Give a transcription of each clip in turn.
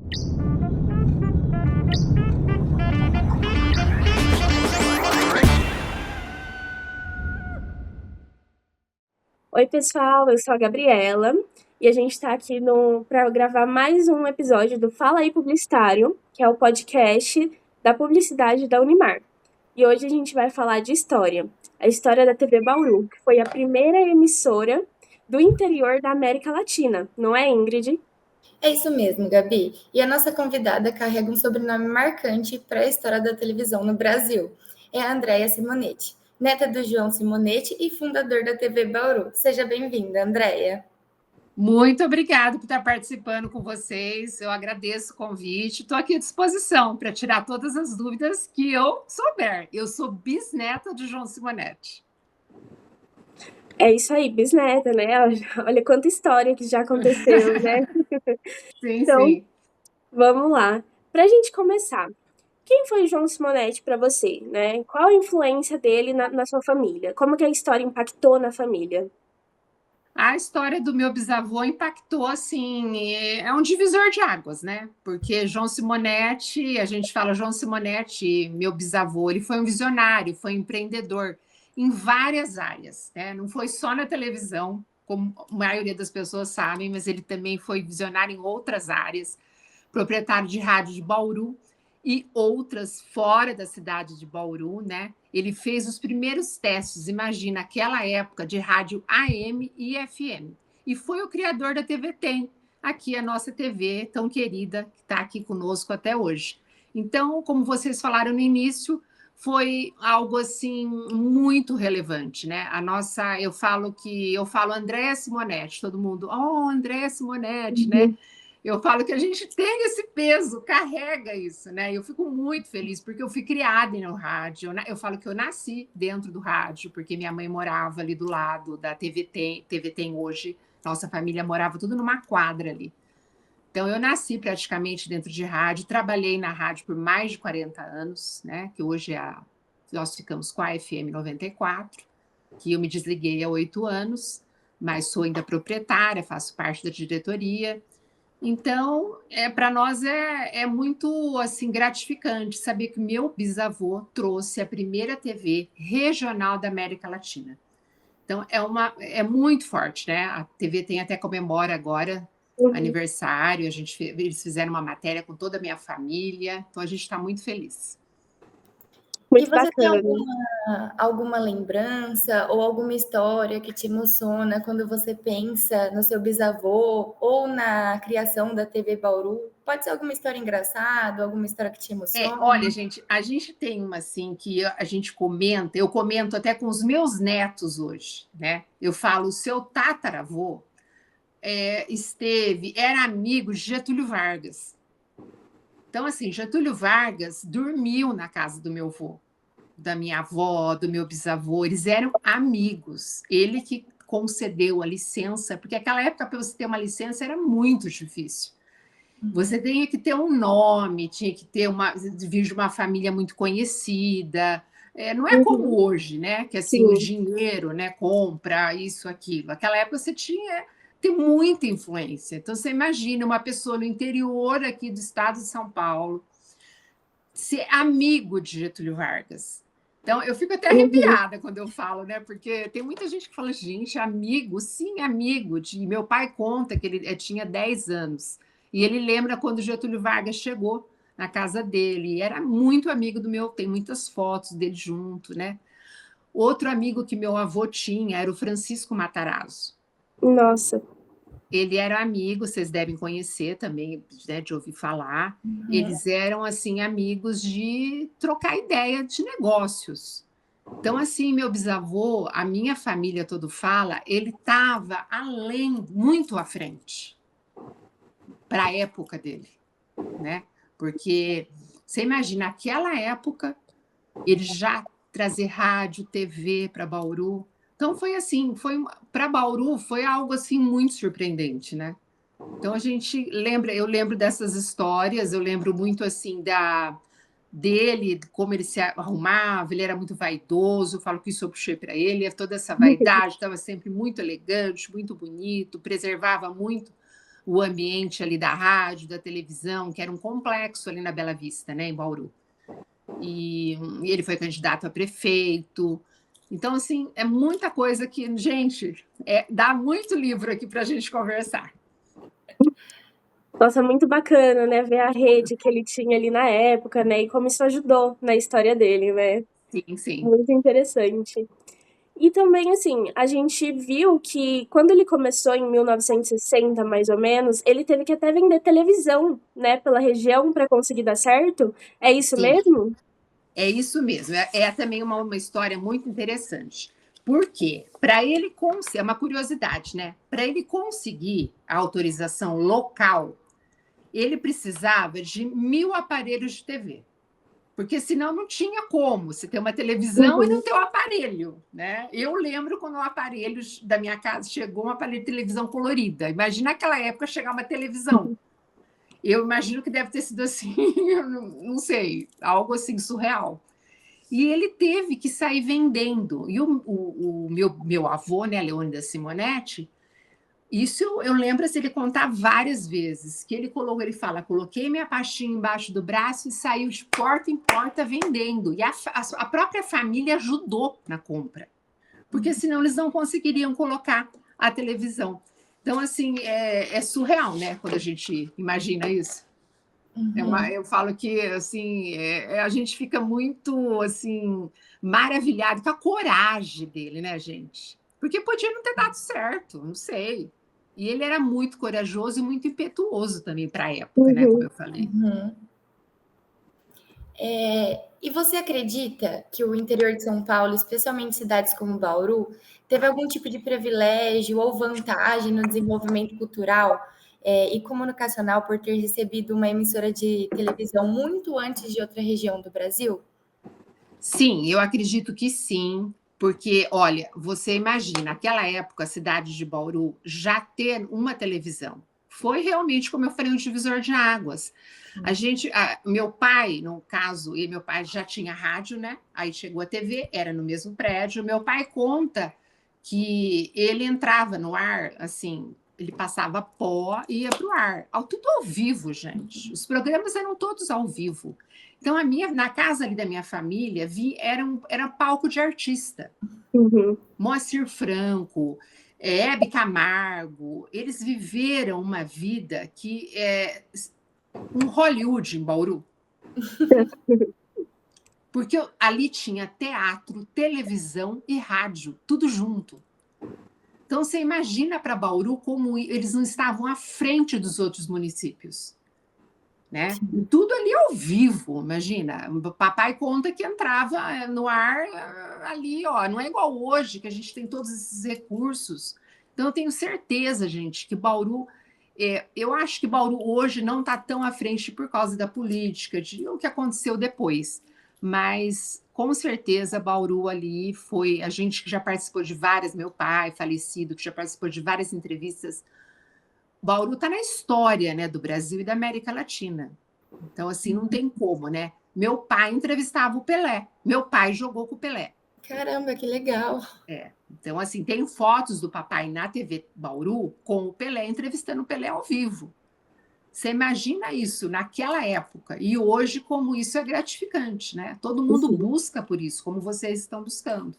Oi, pessoal, eu sou a Gabriela e a gente está aqui para gravar mais um episódio do Fala aí Publicitário, que é o podcast da publicidade da Unimar. E hoje a gente vai falar de história, a história da TV Bauru, que foi a primeira emissora do interior da América Latina, não é, Ingrid? É isso mesmo, Gabi. E a nossa convidada carrega um sobrenome marcante para a história da televisão no Brasil. É a Andréia Simonetti, neta do João Simonetti e fundador da TV Bauru. Seja bem-vinda, Andréia. Muito obrigada por estar participando com vocês. Eu agradeço o convite. Estou aqui à disposição para tirar todas as dúvidas que eu souber. Eu sou bisneta de João Simonetti. É isso aí, bisneta, né? Olha quanta história que já aconteceu, né? Sim, então, sim. Vamos lá. Para a gente começar, quem foi João Simonetti para você, né? Qual a influência dele na sua família? Como que a história impactou na família? A história do meu bisavô impactou, assim, é um divisor de águas, né? Porque João Simonetti, a gente fala João Simonetti, meu bisavô, ele foi um visionário, foi um empreendedor em várias áreas, né? Não foi só na televisão, como a maioria das pessoas sabem, mas ele também foi visionário em outras áreas, proprietário de rádio de Bauru e outras fora da cidade de Bauru, né? Ele fez os primeiros testes, imagina, aquela época de rádio AM e FM. E foi o criador da TV Tem, aqui a nossa TV tão querida, que está aqui conosco até hoje. Então, como vocês falaram no início, foi algo assim muito relevante, né? Eu falo Andréa Simonetti, todo mundo, Andréa Simonetti, né? Eu falo que a gente tem esse peso, carrega isso, né? Eu fico muito feliz porque eu fui criada no rádio. Eu falo que eu nasci dentro do rádio, porque minha mãe morava ali do lado da TV Tem hoje. Nossa família morava tudo numa quadra ali. Então, eu nasci praticamente dentro de rádio, trabalhei na rádio por mais de 40 anos, né? Que hoje nós ficamos com a FM 94, que eu me desliguei há 8 anos, mas sou ainda proprietária, faço parte da diretoria. Então, para nós é muito assim gratificante saber que meu bisavô trouxe a primeira TV regional da América Latina. Então, é muito forte, né? A TV Tem até comemora agora aniversário, eles fizeram uma matéria com toda a minha família, então a gente está muito feliz. Muito E você tem bacana. alguma lembrança ou alguma história que te emociona quando você pensa no seu bisavô ou na criação da TV Bauru? Pode ser alguma história engraçada, alguma história que te emociona? Olha, gente, a gente tem uma assim que a gente comenta, eu comento até com os meus netos hoje, né? Eu falo, o seu tataravô era amigo de Getúlio Vargas. Então, assim, Getúlio Vargas dormiu na casa do meu avô, da minha avó, do meu bisavô, eles eram amigos. Ele que concedeu a licença, porque naquela época, para você ter uma licença, era muito difícil. Você tinha que ter um nome, tinha que vir de uma família muito conhecida. Não é como hoje, né? Que assim, Sim. o dinheiro, né, compra isso, aquilo. Naquela época você tinha ter muita influência. Então, você imagina uma pessoa no interior aqui do estado de São Paulo ser amigo de Getúlio Vargas. Então, eu fico até arrepiada quando eu falo, né? Porque tem muita gente que fala, gente, amigo, sim, amigo. Meu pai conta que ele tinha 10 anos. E ele lembra quando Getúlio Vargas chegou na casa dele. E era muito amigo do meu, tem muitas fotos dele junto, né? Outro amigo que meu avô tinha era o Francisco Matarazzo. Nossa. Ele era amigo, vocês devem conhecer também, né, de ouvir falar. Eles eram, assim, amigos de trocar ideia de negócios. Então, assim, meu bisavô, a minha família todo fala, ele estava muito à frente para a época dele, né? Porque você imagina, naquela época, ele já trazer rádio, TV para Bauru. Então foi assim, para Bauru foi algo assim muito surpreendente, né? Então eu lembro dessas histórias, eu lembro muito assim dele, como ele se arrumava, ele era muito vaidoso, falo que isso eu puxei para ele, toda essa vaidade, estava sempre muito elegante, muito bonito, preservava muito o ambiente ali da rádio, da televisão, que era um complexo ali na Bela Vista, né, em Bauru. E ele foi candidato a prefeito. Então, assim, é muita coisa que, gente, dá muito livro aqui para a gente conversar. Nossa, muito bacana, né, ver a rede que ele tinha ali na época, né, e como isso ajudou na história dele, né? Sim, sim. Muito interessante. E também, assim, a gente viu que quando ele começou em 1960, mais ou menos, ele teve que até vender televisão, né, pela região para conseguir dar certo. É isso Sim. mesmo? É isso mesmo. É também uma história muito interessante. Por quê? Para ele conseguir, é uma curiosidade, né? Para ele conseguir a autorização local, ele precisava de 1.000 aparelhos de TV. Porque senão não tinha como você ter uma televisão e não ter o aparelho, né? Eu lembro quando o aparelho da minha casa chegou, um aparelho de televisão colorida. Imagina naquela época chegar uma televisão. Eu imagino que deve ter sido assim, eu não sei, algo assim surreal. E ele teve que sair vendendo. E o meu avô, né, Leônidas Simonetti, isso eu lembro assim, ele contar várias vezes, que ele fala, coloquei minha pastinha embaixo do braço e saiu de porta em porta vendendo. E a própria família ajudou na compra, porque senão eles não conseguiriam colocar a televisão. Então, assim, é surreal, né, quando a gente imagina isso. Eu falo que assim, a gente fica muito assim, maravilhado com a coragem dele, né, gente? Porque podia não ter dado certo, não sei. E ele era muito corajoso e muito impetuoso também para a época, né? Como eu falei. E você acredita que o interior de São Paulo, especialmente cidades como Bauru, teve algum tipo de privilégio ou vantagem no desenvolvimento cultural e comunicacional por ter recebido uma emissora de televisão muito antes de outra região do Brasil? Sim, eu acredito que sim, porque, olha, você imagina, naquela época, a cidade de Bauru já ter uma televisão. Foi realmente, como eu falei, um divisor de águas. Meu pai, no caso, e meu pai já tinha rádio, né? Aí chegou a TV, era no mesmo prédio. Meu pai conta que ele entrava no ar, assim, ele passava pó e ia para o ar. Tudo ao vivo, gente. Os programas eram todos ao vivo. Então, na casa ali da minha família, era palco de artista. Moacir Franco, Hebe Camargo, eles viveram uma vida que é um Hollywood em Bauru. Porque ali tinha teatro, televisão e rádio, tudo junto. Então, você imagina para Bauru como eles não estavam à frente dos outros municípios. Né? Tudo ali ao vivo, imagina. O papai conta que entrava no ar ali, ó, não é igual hoje, que a gente tem todos esses recursos. Então, eu tenho certeza, gente, que Bauru. Eu acho que Bauru hoje não está tão à frente por causa da política, de o que aconteceu depois. Mas, com certeza, Bauru ali foi. A gente que já participou de várias, meu pai falecido, que já participou de várias entrevistas. Bauru está na história, né, do Brasil e da América Latina. Então, assim, não tem como, né? Meu pai entrevistava o Pelé. Meu pai jogou com o Pelé. Caramba, que legal. Então, assim, tem fotos do papai na TV Bauru com o Pelé, entrevistando o Pelé ao vivo. Você imagina isso naquela época. E hoje, como isso é gratificante, né? Todo mundo busca por isso, como vocês estão buscando.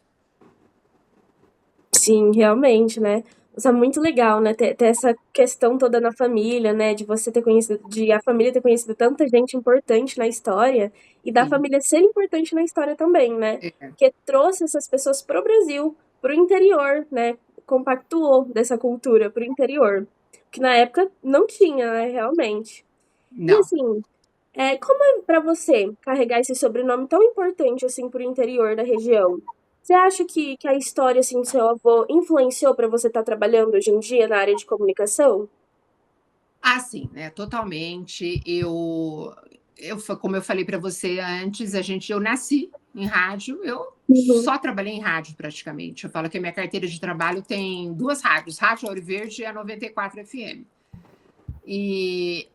Sim, realmente, né? Isso é muito legal, né? Ter essa questão toda na família, né? De você ter conhecido, de a família ter conhecido tanta gente importante na história e da família ser importante na história também, né? Porque trouxe essas pessoas pro Brasil, pro interior, né? Compactuou dessa cultura pro interior. Que na época não tinha, né? Realmente. Não. E assim, como é pra você carregar esse sobrenome tão importante assim pro interior da região? Você acha que a história assim, do seu avô influenciou para você estar trabalhando hoje em dia na área de comunicação? Sim, né? Totalmente. Como eu falei para você antes, eu nasci em rádio, eu só trabalhei em rádio praticamente. Eu falo que a minha carteira de trabalho tem 2 rádios, Rádio Ouro Verde e a 94 FM. E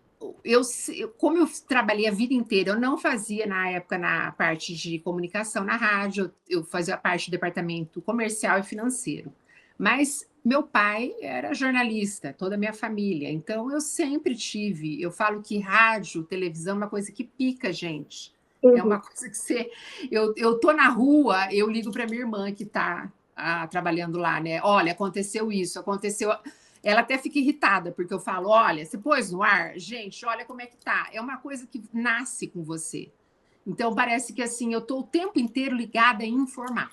como eu trabalhei a vida inteira, eu não fazia na época na parte de comunicação na rádio, eu fazia a parte do departamento comercial e financeiro. Mas Meu pai era jornalista, toda a minha família, então eu sempre tive. Eu falo que rádio, televisão é uma coisa que pica a gente. É Uhum. uma coisa que você. Eu tô na rua, eu ligo para minha irmã que está trabalhando lá, né? Olha, aconteceu isso, aconteceu. Ela até fica irritada, porque eu falo: olha, você pôs no ar? Gente, olha como é que tá. É uma coisa que nasce com você. Então, parece que assim, eu estou o tempo inteiro ligada em informar.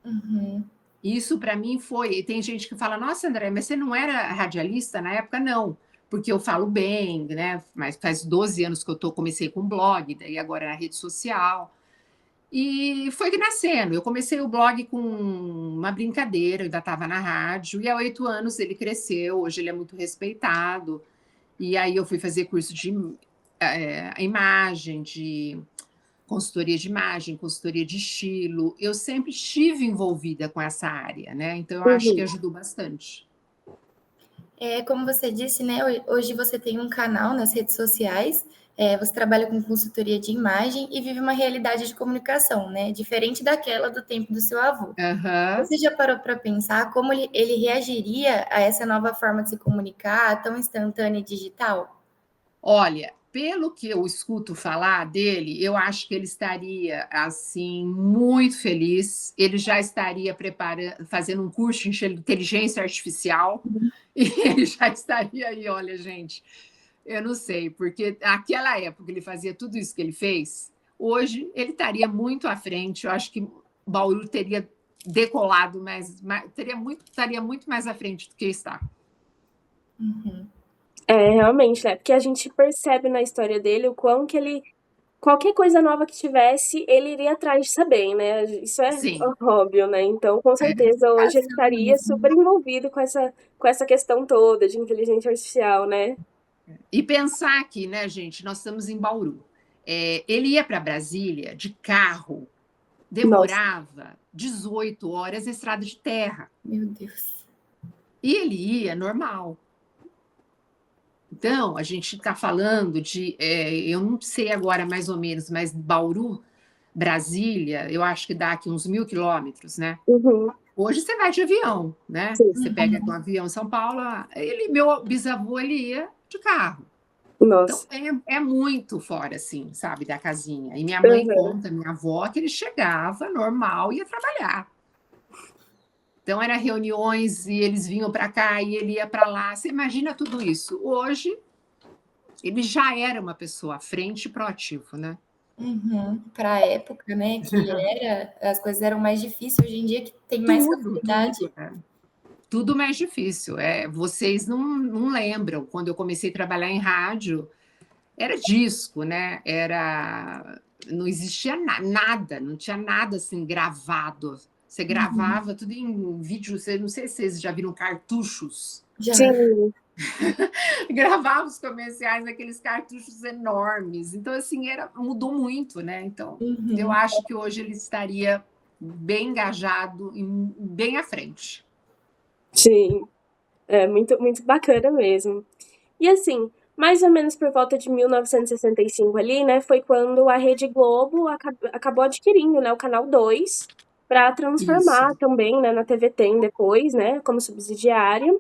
Uhum. Isso para mim foi. Tem gente que fala: nossa, André, mas você não era radialista na época? Não, porque eu falo bem, né? Mas faz 12 anos que comecei com blog, daí agora na rede social. E foi que nascendo. Eu comecei o blog com uma brincadeira, eu ainda estava na rádio, e há 8 anos ele cresceu, hoje ele é muito respeitado. E aí eu fui fazer curso de imagem, de consultoria de imagem, consultoria de estilo. Eu sempre estive envolvida com essa área, né? Então eu acho que Uhum. ajudou bastante. Como você disse, né? Hoje você tem um canal nas redes sociais, você trabalha com consultoria de imagem e vive uma realidade de comunicação, né? Diferente daquela do tempo do seu avô. Uhum. Você já parou para pensar como ele reagiria a essa nova forma de se comunicar, tão instantânea e digital? Olha, pelo que eu escuto falar dele, eu acho que ele estaria assim muito feliz. Ele já estaria preparando, fazendo um curso de inteligência artificial e ele já estaria aí. Olha, gente, eu não sei, porque naquela época ele fazia tudo isso que ele fez. Hoje ele estaria muito à frente. Eu acho que Bauru teria decolado, estaria muito mais à frente do que está. Uhum. Realmente, né? Porque a gente percebe na história dele o quão que ele. Qualquer coisa nova que tivesse, ele iria atrás de saber, né? Isso é Sim. óbvio, né? Então, com certeza, hoje ele Educação estaria mesmo. super envolvido com essa questão toda de inteligência artificial, né? E pensar que, né, gente, nós estamos em Bauru. Ele ia para Brasília de carro, Nossa. demorava 18 horas na estrada de terra. Meu Deus. E ele ia normal. Então, a gente está falando de. Eu não sei agora mais ou menos, mas Bauru, Brasília, eu acho que dá aqui uns 1.000 quilômetros, né? Uhum. Hoje você vai de avião, né? Sim. Você pega um avião em São Paulo, meu bisavô, ele ia de carro. Então, Nossa. é muito fora, assim, sabe, da casinha. E minha mãe Uhum. conta, minha avó, que ele chegava normal e ia trabalhar. Então, eram reuniões e eles vinham para cá e ele ia para lá. Você imagina tudo isso. Hoje, ele já era uma pessoa à frente e proativo, né? Uhum. Para a época, né, as coisas eram mais difíceis, hoje em dia que tem mais Tudo, facilidade. tudo. Tudo mais difícil. Vocês não lembram, quando eu comecei a trabalhar em rádio, era disco, né? Não existia nada, não tinha nada assim gravado. Você gravava tudo em vídeo, não sei se vocês já viram cartuchos. Já. Sim. Gravava os comerciais naqueles cartuchos enormes. Então, assim, mudou muito, né? Então, eu Uhum. acho que hoje ele estaria bem engajado e bem à frente. Sim. É muito, muito bacana mesmo. E assim, mais ou menos por volta de 1965 ali, né, foi quando a Rede Globo acabou adquirindo, né, o Canal 2 para Isso. transformar também, né, na TV Tem depois, né, como subsidiária.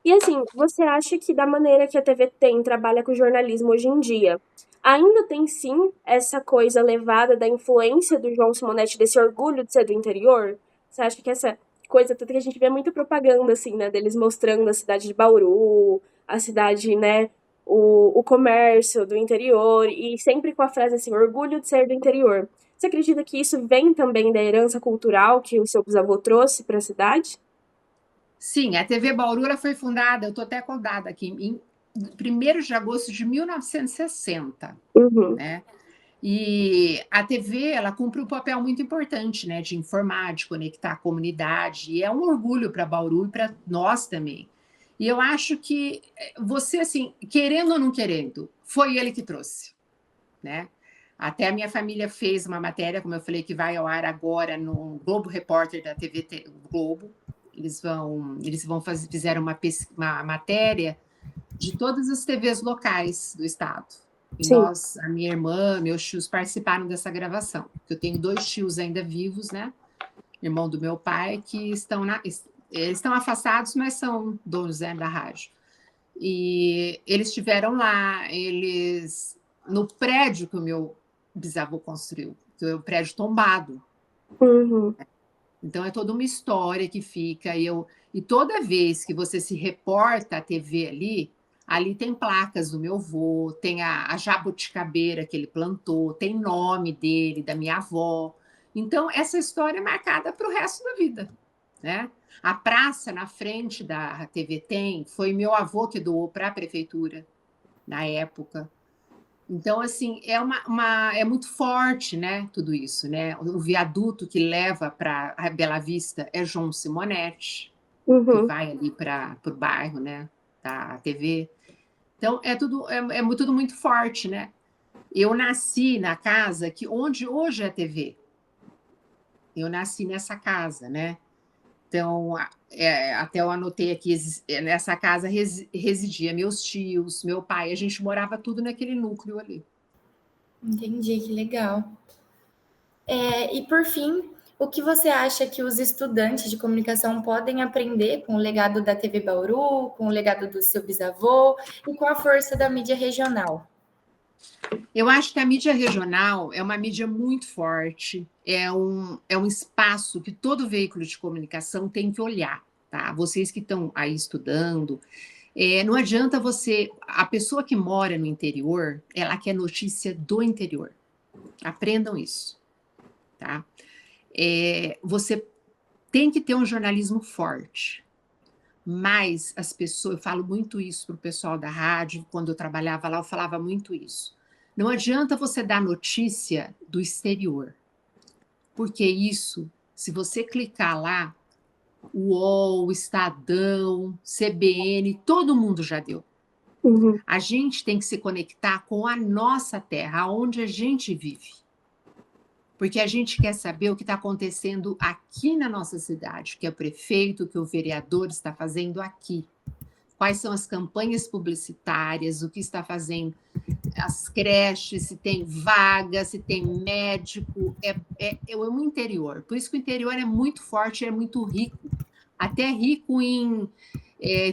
E assim, você acha que da maneira que a TV Tem trabalha com jornalismo hoje em dia, ainda tem sim essa coisa levada da influência do João Simonetti, desse orgulho de ser do interior? Você acha que essa coisa toda que a gente vê muito propaganda, assim, né, deles mostrando a cidade de Bauru, a cidade, né, o comércio do interior, e sempre com a frase assim, orgulho de ser do interior. Você acredita que isso vem também da herança cultural que o seu bisavô trouxe para a cidade? Sim, a TV Bauru ela foi fundada, eu estou até acordada aqui, em 1º de agosto de 1960, Uhum. né? E a TV ela cumpre um papel muito importante, né, de informar, de conectar a comunidade, e é um orgulho para Bauru e para nós também. E eu acho que você, assim, querendo ou não querendo, foi ele que trouxe, né? Até a minha família fez uma matéria, como eu falei, que vai ao ar agora no Globo Repórter da TV Globo. Fizeram uma matéria de todas as TVs locais do estado. E Sim. a minha irmã, meus tios participaram dessa gravação. Eu tenho 2 tios ainda vivos, né? Irmão do meu pai, que eles estão afastados, mas são donos, né, da rádio. E eles estiveram lá, no prédio que o meu bisavô construiu, que é o prédio tombado. Uhum. Então é toda uma história que fica. E toda vez que você se reporta à TV ali tem placas do meu avô, tem a jabuticabeira que ele plantou, tem nome dele, da minha avó. Então essa história é marcada para o resto da vida, né? A praça na frente da TV Tem foi meu avô que doou para a prefeitura na época. Então, assim, é muito forte, né, tudo isso, né? O viaduto que leva para a Bela Vista é João Simonetti, que Uhum. vai ali para o bairro, né, da TV. Então, tudo muito forte, né? Eu nasci na casa onde hoje é a TV. Eu nasci nessa casa, né? Então, até eu anotei aqui, nessa casa residia meus tios, meu pai, a gente morava tudo naquele núcleo ali. Entendi, que legal. E por fim, o que você acha que os estudantes de comunicação podem aprender com o legado da TV Bauru, com o legado do seu bisavô e com a força da mídia regional? Eu acho que a mídia regional é uma mídia muito forte, é um espaço que todo veículo de comunicação tem que olhar, tá? Vocês que estão aí estudando, não adianta a pessoa que mora no interior, ela quer notícia do interior. Aprendam isso, tá? Você tem que ter um jornalismo forte, mas as pessoas, eu falo muito isso para o pessoal da rádio, quando eu trabalhava lá, eu falava muito isso. Não adianta você dar notícia do exterior, porque isso, se você clicar lá, o UOL, o Estadão, CBN, todo mundo já deu. Uhum. A gente tem que se conectar com a nossa terra, onde a gente vive. Porque a gente quer saber o que está acontecendo aqui na nossa cidade, o que o prefeito, o que o vereador está fazendo aqui. Quais são as campanhas publicitárias, o que está fazendo as creches, se tem vaga, se tem médico, é o interior. Por isso que o interior é muito forte, é muito rico, até rico em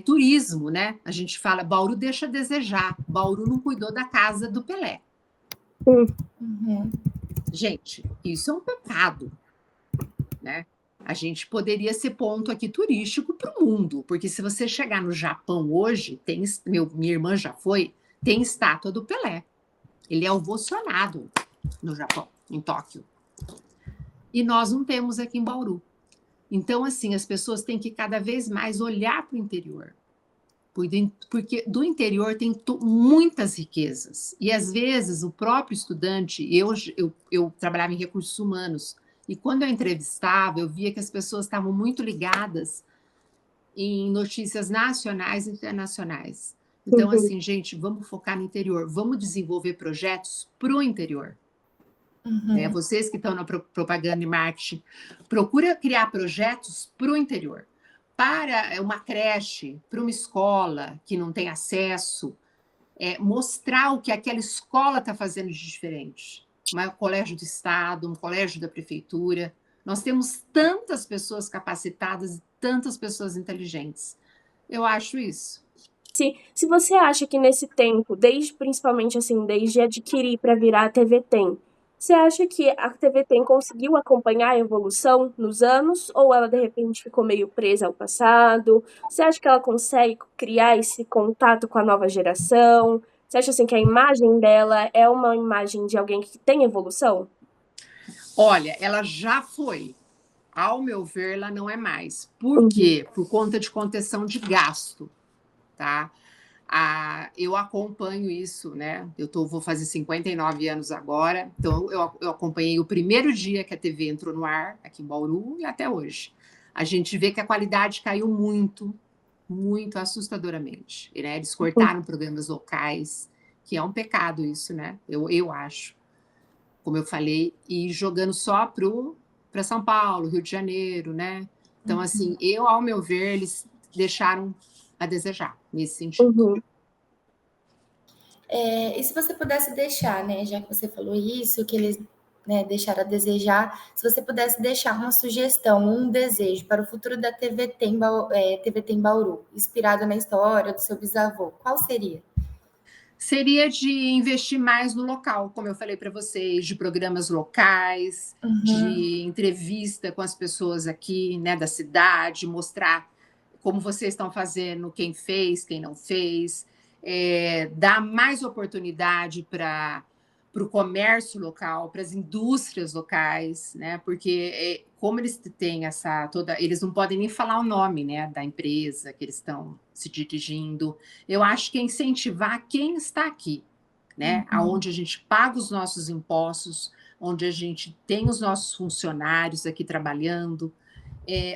turismo, né? A gente fala, Bauru deixa a desejar, Bauru não cuidou da casa do Pelé. Uhum. Gente, isso é um pecado, né? A gente poderia ser ponto aqui turístico para o mundo, porque se você chegar no Japão hoje, minha irmã já foi, tem estátua do Pelé. Ele é ovacionado no Japão, em Tóquio. E nós não temos aqui em Bauru. Então, assim, as pessoas têm que cada vez mais olhar para o interior. Porque do interior tem muitas riquezas. E, às vezes, o próprio estudante... Eu trabalhava em recursos humanos. E, quando eu entrevistava, eu via que as pessoas estavam muito ligadas em notícias nacionais e internacionais. Então, assim, gente, vamos focar no interior. Vamos desenvolver projetos para o interior. Uhum. Vocês que estão na propaganda e marketing, procura criar projetos para o interior. Para uma creche, para uma escola que não tem acesso, mostrar o que aquela escola está fazendo de diferente. Um colégio do Estado, um colégio da prefeitura. Nós temos tantas pessoas capacitadas e tantas pessoas inteligentes. Eu acho isso. Se você acha que nesse tempo, principalmente assim, desde adquirir para virar a TV Tem, você acha que a TV Tem conseguiu acompanhar a evolução nos anos ou ela de repente ficou meio presa ao passado? Você acha que ela consegue criar esse contato com a nova geração? Você acha assim que a imagem dela é uma imagem de alguém que tem evolução? Olha, ela já foi. Ao meu ver, ela não é mais. Por quê? Por conta de contenção de gasto, tá? Eu acompanho isso, né? Vou fazer 59 anos agora, então eu acompanhei o primeiro dia que a TV entrou no ar, aqui em Bauru, e até hoje. A gente vê que a qualidade caiu muito, muito assustadoramente. Né? Eles cortaram programas locais, que é um pecado isso, né? Eu acho. Como eu falei, e jogando só para São Paulo, Rio de Janeiro, né? Então, assim, ao meu ver, eles deixaram a desejar nesse sentido. E se você pudesse deixar, né, já que você falou isso, que eles né, deixar a desejar. Se você pudesse deixar uma sugestão, um desejo para o futuro da TVT em Bauru, inspirado na história do seu bisavô, qual seria? Seria de investir mais no local, como eu falei para vocês, de programas locais, de entrevista com as pessoas aqui, né, da cidade, mostrar como vocês estão fazendo, quem fez, quem não fez, dar mais oportunidade para o comércio local, para as indústrias locais, né? Porque como eles têm eles não podem nem falar o nome, né, da empresa que eles estão se dirigindo. Eu acho que é incentivar quem está aqui, né? Aonde a gente paga os nossos impostos, onde a gente tem os nossos funcionários aqui trabalhando,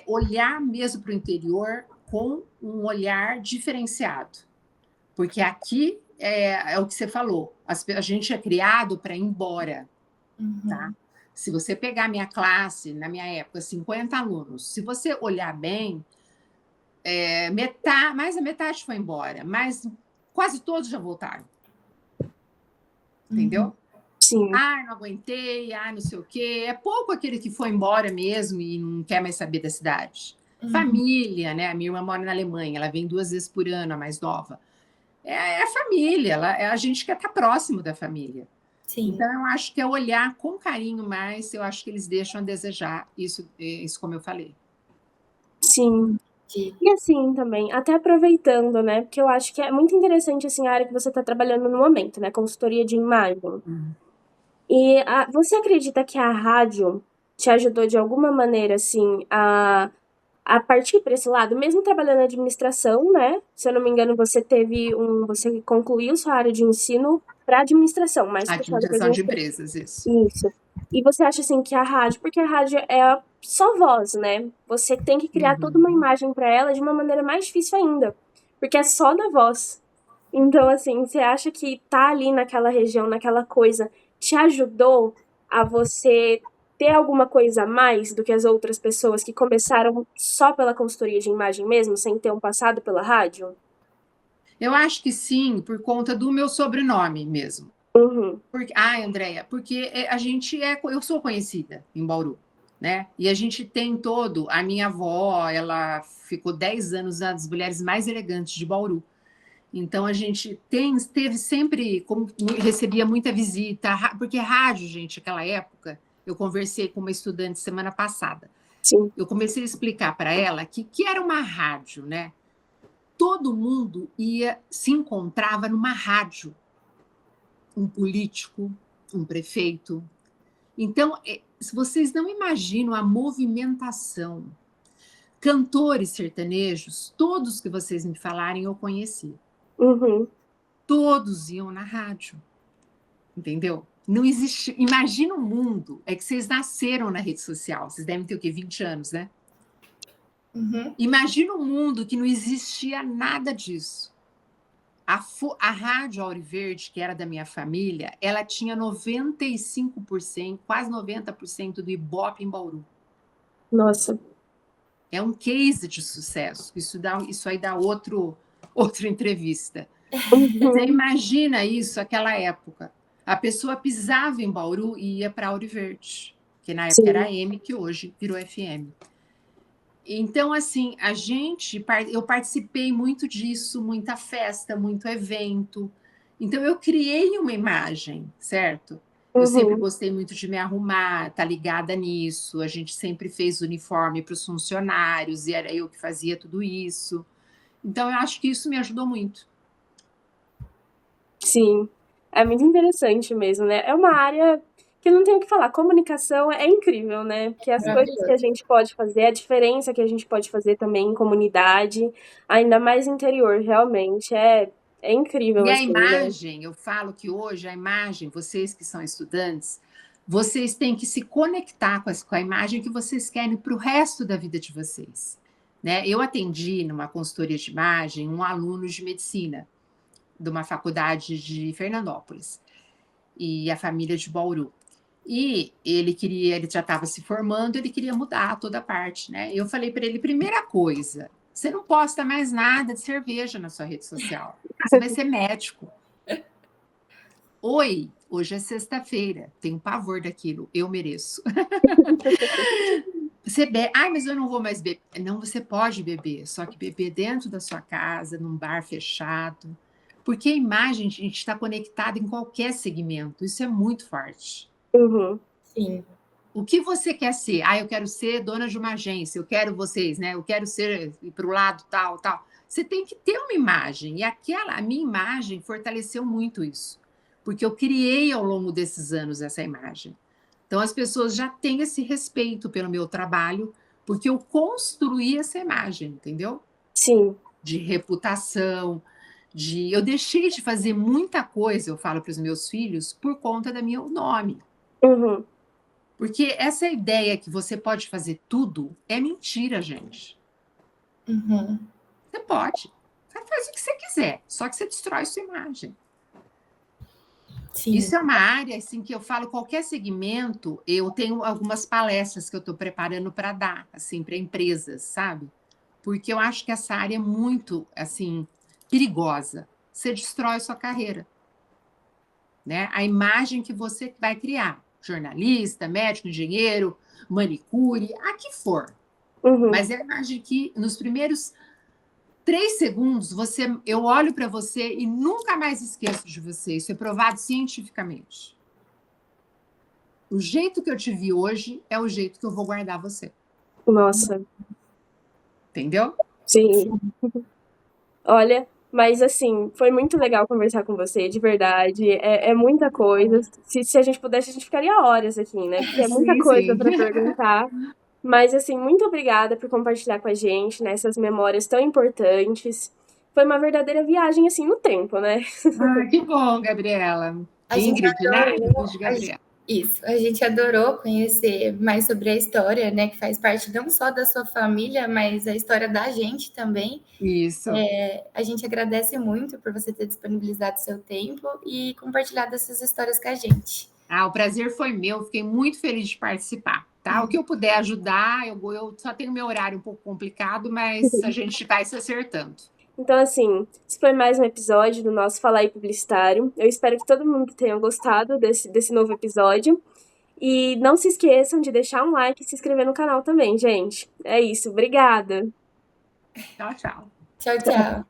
olhar mesmo para o interior com um olhar diferenciado, porque aqui é o que você falou, a gente é criado para ir embora, tá? Se você pegar minha classe, na minha época, 50 alunos, se você olhar bem, mais da metade foi embora, mas quase todos já voltaram. Entendeu? Sim. Não aguentei, não sei o quê. É pouco aquele que foi embora mesmo e não quer mais saber da cidade. Família, né? A minha irmã mora na Alemanha, ela vem 2 vezes por ano, a mais nova. É a família, a gente quer estar próximo da família. Sim. Então, eu acho que é olhar com carinho mais, eu acho que eles deixam a desejar, isso como eu falei. Sim. E assim também, até aproveitando, né, porque eu acho que é muito interessante, assim, a área que você está trabalhando no momento, né, consultoria de imagem. E você acredita que a rádio te ajudou de alguma maneira, assim, a partir para esse lado, mesmo trabalhando na administração, né? Se eu não me engano, você concluiu sua área de ensino para administração, mas administração de empresas, isso. Isso. E você acha assim que a rádio, porque a rádio é só voz, né? Você tem que criar toda uma imagem para ela de uma maneira mais difícil ainda, porque é só na voz. Então, assim, você acha que tá ali naquela região, naquela coisa, te ajudou a você ter alguma coisa a mais do que as outras pessoas que começaram só pela consultoria de imagem mesmo, sem ter um passado pela rádio? Eu acho que sim, por conta do meu sobrenome mesmo. Andréia, porque eu sou conhecida em Bauru, né? E a gente tem a minha avó, ela ficou 10 anos uma das mulheres mais elegantes de Bauru. Então, a gente teve sempre, recebia muita visita, porque rádio, gente, naquela época, eu conversei com uma estudante semana passada. Sim. Eu comecei a explicar para ela que era uma rádio, né? Todo mundo se encontrava numa rádio. Um político, um prefeito. Então, se vocês não imaginam a movimentação, cantores sertanejos, todos que vocês me falarem, eu conheci. Todos iam na rádio, entendeu? Não existe. Imagina um mundo, é que vocês nasceram na rede social, vocês devem ter o quê? 20 anos, né? Imagina um mundo que não existia nada disso. A Rádio Auriverde, que era da minha família, ela tinha 95%, quase 90% do Ibope em Bauru. Nossa. É um case de sucesso. Isso aí dá outra entrevista. Você imagina isso, aquela época. A pessoa pisava em Bauru e ia para Auriverde, que na época era M, que hoje virou FM. Então, assim, eu participei muito disso, muita festa, muito evento. Então, eu criei uma imagem, certo? Eu sempre gostei muito de me arrumar, tá ligada nisso. A gente sempre fez uniforme para os funcionários e era eu que fazia tudo isso. Então, eu acho que isso me ajudou muito. Sim, é muito interessante mesmo, né? É uma área que não tem o que falar. Comunicação é incrível, né? Porque as coisas que a gente pode fazer, a diferença que a gente pode fazer também em comunidade, ainda mais interior, realmente, é incrível. E a assim, imagem, né? eu falo que hoje a imagem, vocês que são estudantes, vocês têm que se conectar com a imagem que vocês querem para o resto da vida de vocês. Né? Eu atendi numa consultoria de imagem um aluno de medicina de uma faculdade de Fernandópolis e a família de Bauru. E ele já estava se formando, ele queria mudar toda a parte, né? Eu falei para ele, primeira coisa, você não posta mais nada de cerveja na sua rede social. Você vai ser médico. Oi, Hoje é sexta-feira, tenho pavor daquilo, eu mereço. Você bebe, mas eu não vou mais beber. Não, você pode beber, só que beber dentro da sua casa, num bar fechado. Porque a imagem, a gente está conectado em qualquer segmento, isso é muito forte. Uhum. Sim. O que você quer ser? Eu quero ser dona de uma agência, eu quero vocês, né? Eu quero ser para o lado tal, tal. Você tem que ter uma imagem, e a minha imagem fortaleceu muito isso, porque eu criei ao longo desses anos essa imagem. Então, as pessoas já têm esse respeito pelo meu trabalho, porque eu construí essa imagem, entendeu? Sim. De reputação, eu deixei de fazer muita coisa, eu falo para os meus filhos, por conta do meu nome. Uhum. Porque essa ideia que você pode fazer tudo é mentira, gente. Uhum. Você pode. Você faz o que você quiser, só que você destrói sua imagem. Sim. Isso é uma área assim, que eu falo, qualquer segmento, eu tenho algumas palestras que eu estou preparando para dar assim, para empresas, sabe? Porque eu acho que essa área é muito assim, perigosa. Você destrói sua carreira. Né? A imagem que você vai criar. Jornalista, médico, engenheiro, manicure, a que for. Uhum. Mas é a imagem que, nos primeiros 3 segundos, eu olho para você e nunca mais esqueço de você. Isso é provado cientificamente. O jeito que eu te vi hoje é o jeito que eu vou guardar você. Nossa. Entendeu? Sim. Olha, mas assim, foi muito legal conversar com você, de verdade. É muita coisa. Se a gente pudesse, a gente ficaria horas aqui, né? Porque é muita Sim, coisa sim. para perguntar. Mas assim, muito obrigada por compartilhar com a gente, né, essas memórias tão importantes. Foi uma verdadeira viagem assim no tempo, né? Que bom, Gabriela. A gente Ingrid, né? adorou, Ingrid Gabriela. isso, a gente adorou conhecer mais sobre a história, né, que faz parte não só da sua família, mas a história da gente também. Isso. A gente agradece muito por você ter disponibilizado seu tempo e compartilhado essas histórias com a gente. O prazer foi meu, fiquei muito feliz de participar. Tá? O que eu puder ajudar, eu só tenho meu horário um pouco complicado, mas a gente vai se acertando. Então, assim, esse foi mais um episódio do nosso Fala aí Publicitário. Eu espero que todo mundo tenha gostado desse novo episódio. E não se esqueçam de deixar um like e se inscrever no canal também, gente. É isso, obrigada. Tchau, tchau. Tchau, tchau.